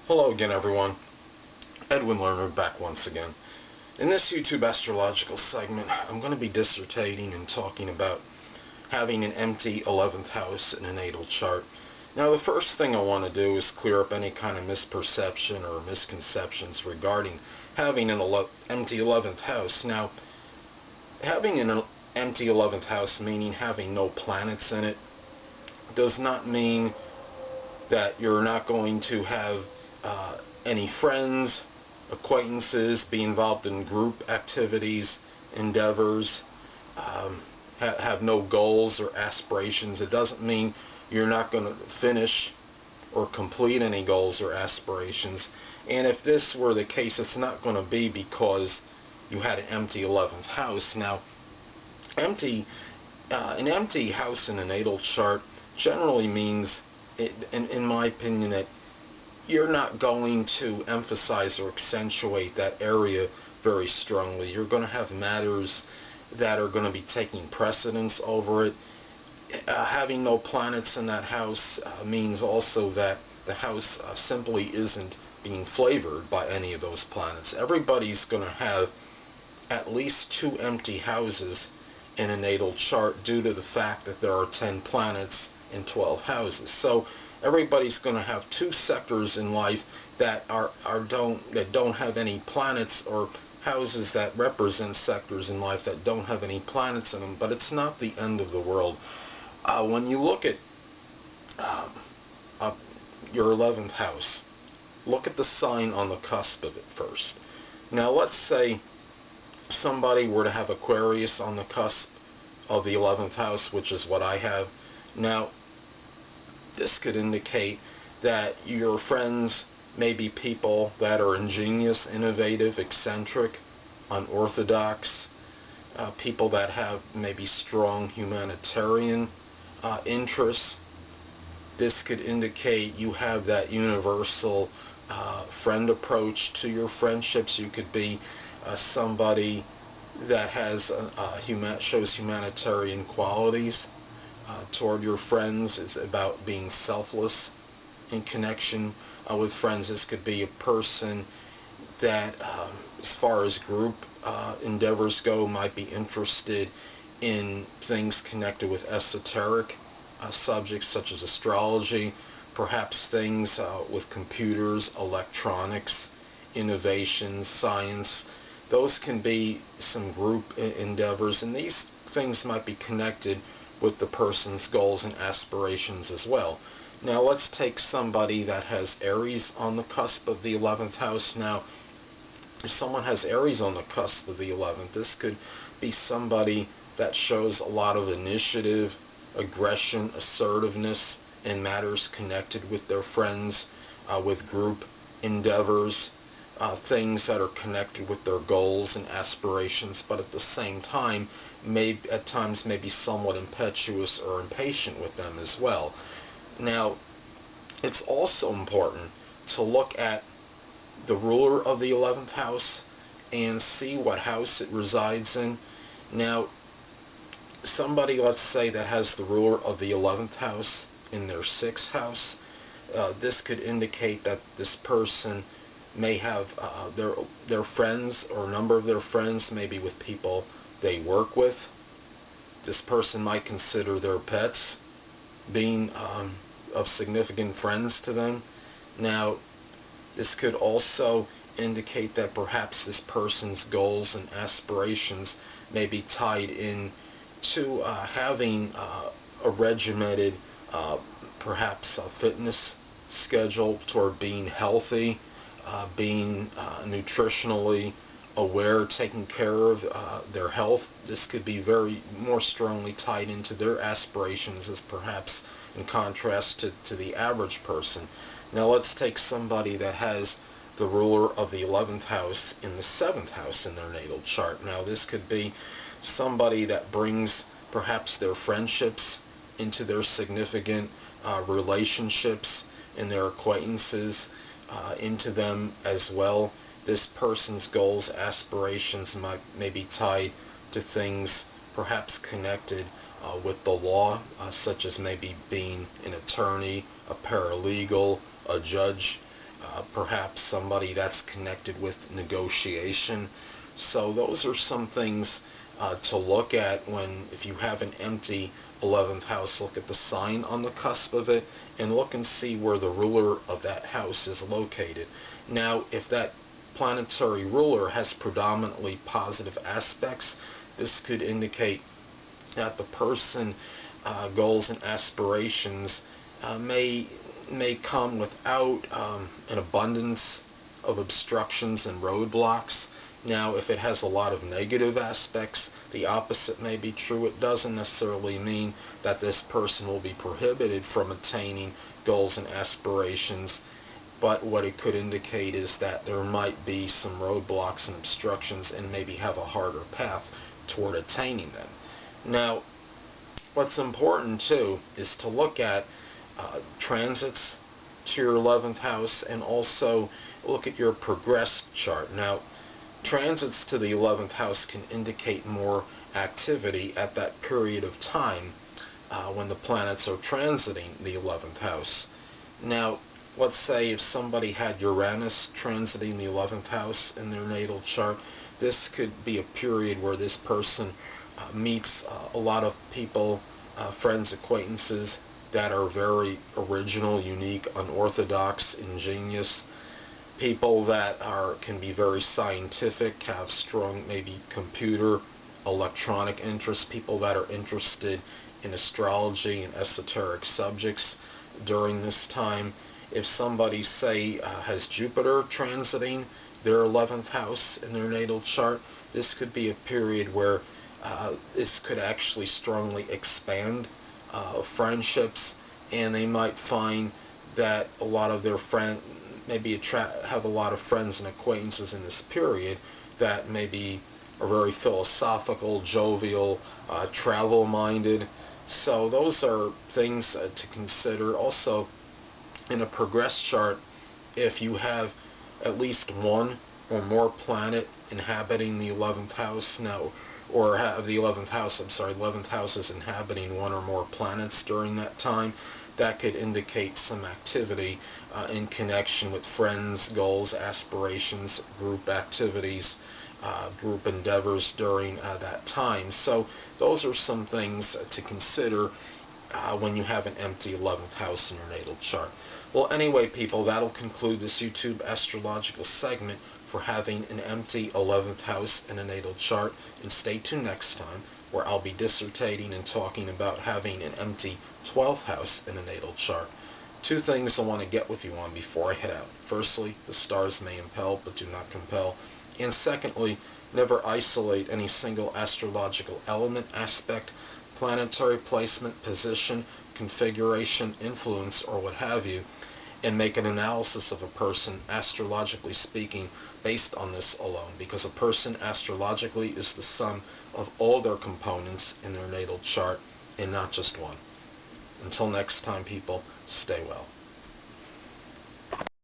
Hello again, everyone. Edwin Learnard back once again. In this YouTube astrological segment, I'm going to be dissertating and talking about having an empty 11th house in a natal chart. Now, the first thing I want to do is clear up any kind of misperception or misconceptions regarding having an empty 11th house. Now, having an empty 11th house, meaning having no planets in it, does not mean that you're not going to have any friends, acquaintances, be involved in group activities, endeavors, have no goals or aspirations. It doesn't mean you're not going to finish or complete any goals or aspirations. And if this were the case, it's not going to be because you had an empty 11th house. Now, an empty house in a natal chart generally means, in my opinion, that you're not going to emphasize or accentuate that area very strongly. You're going to have matters that are going to be taking precedence over it. Having no planets in that house means also that the house simply isn't being flavored by any of those planets. Everybody's going to have at least 2 empty houses in a natal chart due to the fact that there are 10 planets in 12 houses. So everybody's going to have 2 sectors in life that don't have any planets, or houses that represent sectors in life that don't have any planets in them. But it's not the end of the world. When you look at your 11th house, look at the sign on the cusp of it first. Now, let's say somebody were to have Aquarius on the cusp of the 11th house, which is what I have. Now, this could indicate that your friends may be people that are ingenious, innovative, eccentric, unorthodox, people that have maybe strong humanitarian interests. This could indicate you have that universal friend approach to your friendships. You could be somebody that has shows humanitarian qualities toward your friends. Is about being selfless in connection with friends. This could be a person that, as far as group endeavors go, might be interested in things connected with esoteric subjects such as astrology, perhaps things with computers, electronics, innovation, science. Those can be some group endeavors, and these things might be connected with the person's goals and aspirations as well. Now, let's take somebody that has Aries on the cusp of the 11th house. Now, if someone has Aries on the cusp of the 11th, this could be somebody that shows a lot of initiative, aggression, assertiveness in matters connected with their friends, with group endeavors, things that are connected with their goals and aspirations, but at the same time, at times may be somewhat impetuous or impatient with them as well. Now, it's also important to look at the ruler of the 11th house and see what house it resides in. Now, somebody, let's say, that has the ruler of the 11th house in their 6th house, this could indicate that this person may have their friends, or a number of their friends, maybe with people they work with. This person might consider their pets being of significant friends to them. Now, this could also indicate that perhaps this person's goals and aspirations may be tied in to having a regimented, perhaps a fitness schedule toward being healthy, being nutritionally aware, taking care of their health. This could be very more strongly tied into their aspirations, as perhaps in contrast to the average person. Now, let's take somebody that has the ruler of the 11th house in the 7th house in their natal chart. Now, this could be somebody that brings perhaps their friendships into their significant relationships, and their acquaintances into them as well. This person's goals, aspirations may be tied to things perhaps connected with the law, such as maybe being an attorney, a paralegal, a judge, perhaps somebody that's connected with negotiation. So those are some things to look at when, if you have an empty 11th house, look at the sign on the cusp of it and look and see where the ruler of that house is located. Now, if that planetary ruler has predominantly positive aspects, this could indicate that the person goals and aspirations may come without an abundance of obstructions and roadblocks. Now, if it has a lot of negative aspects, the opposite may be true. It doesn't necessarily mean that this person will be prohibited from attaining goals and aspirations, but what it could indicate is that there might be some roadblocks and obstructions and maybe have a harder path toward attaining them. Now, what's important too is to look at transits to your 11th house and also look at your progressed chart. Now, transits to the 11th house can indicate more activity at that period of time when the planets are transiting the 11th house. Now, let's say if somebody had Uranus transiting the 11th house in their natal chart, this could be a period where this person meets a lot of people, friends, acquaintances that are very original, unique, unorthodox, ingenious, people that can be very scientific, have strong maybe computer, electronic interests, people that are interested in astrology and esoteric subjects during this time. If somebody, say, has Jupiter transiting their 11th house in their natal chart, this could be a period where this could actually strongly expand friendships, and they might find that a lot of their friends maybe have a lot of friends and acquaintances in this period that maybe are very philosophical, jovial, travel-minded. So those are things to consider. Also, in a progressed chart, if you have at least one or more planet inhabiting the 11th house now, or have the 11th house, 11th house is inhabiting one or more planets during that time, that could indicate some activity in connection with friends, goals, aspirations, group activities, group endeavors during that time. So those are some things to consider when you have an empty 11th house in your natal chart. Well, anyway, people, that'll conclude this YouTube astrological segment for having an empty 11th house in a natal chart. And stay tuned next time, where I'll be dissertating and talking about having an empty 12th house in a natal chart. Two things I want to get with you on before I head out. Firstly, the stars may impel but do not compel. And secondly, never isolate any single astrological element, aspect, planetary placement, position, configuration, influence, or what have you, and make an analysis of a person, astrologically speaking, based on this alone, because a person astrologically is the sum of all their components in their natal chart and not just one. Until next time, people, stay well.